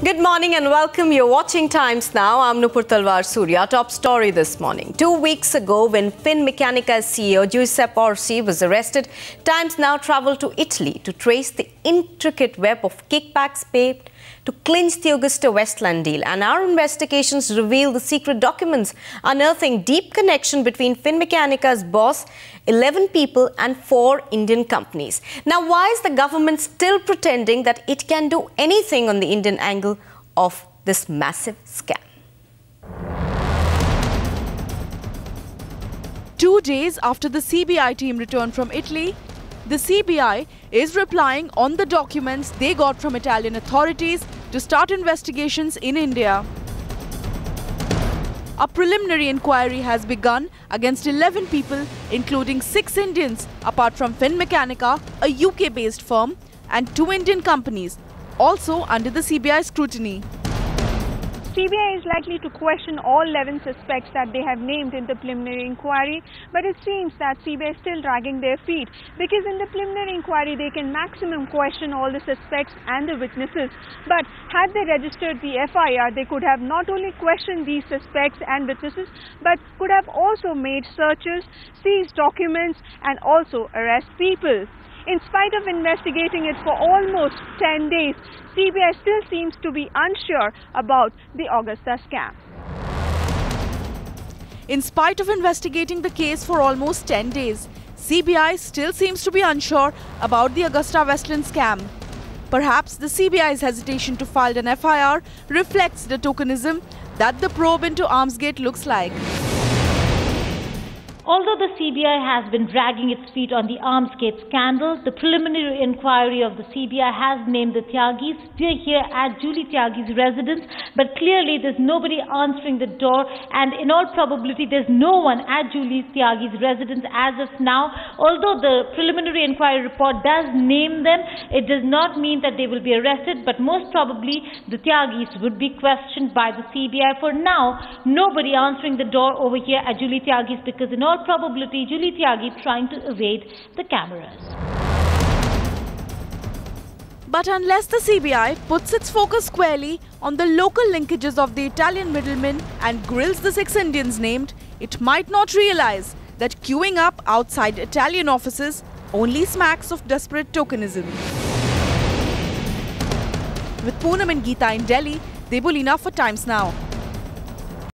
Good morning and welcome. You're watching Times Now. I'm Nupur Talwar Surya. Top story this morning. 2 weeks ago, when Finmeccanica CEO Giuseppe Orsi was arrested, Times Now travelled to Italy to trace the intricate web of kickbacks paid to clinch the AgustaWestland deal. And our investigations reveal the secret documents unearthing deep connection between Finmeccanica's boss, 11 people and 4 Indian companies. Now, why is the government still pretending that it can do anything on the Indian angle of this massive scam? 2 days after the CBI team returned from Italy, the CBI is replying on the documents they got from Italian authorities to start investigations in India. A preliminary inquiry has begun against 11 people, including 6 Indians, apart from Finmeccanica, a UK-based firm, and 2 Indian companies, also under the CBI scrutiny. CBI is likely to question all 11 suspects that they have named in the preliminary inquiry, but it seems that CBI is still dragging their feet because in the preliminary inquiry they can maximum question all the suspects and the witnesses. But had they registered the FIR, they could have not only questioned these suspects and witnesses, but could have also made searches, seized documents and also arrest people. In spite of investigating it for almost 10 days, CBI still seems to be unsure about the Augusta scam. In spite of investigating the case for almost 10 days, CBI still seems to be unsure about the AgustaWestland scam. Perhaps the CBI's hesitation to file an FIR reflects the tokenism that the probe into Armsgate looks like. Although the CBI has been dragging its feet on the Armsgate scandal, the preliminary inquiry of the CBI has named the Tyagis. We're here at Julie Tyagis' residence, but clearly there's nobody answering the door, and in all probability there's no one at Julie Tyagis' residence as of now. Although the preliminary inquiry report does name them, it does not mean that they will be arrested, but most probably the Tyagis would be questioned by the CBI. For now, nobody answering the door over here at Julie Tyagis, because in all probability Julie Tyagi trying to evade the cameras. But unless the CBI puts its focus squarely on the local linkages of the Italian middlemen and grills the 6 Indians named, it might not realize that queuing up outside Italian offices only smacks of desperate tokenism. With Poonam and Geeta in Delhi, Debolina for Times Now.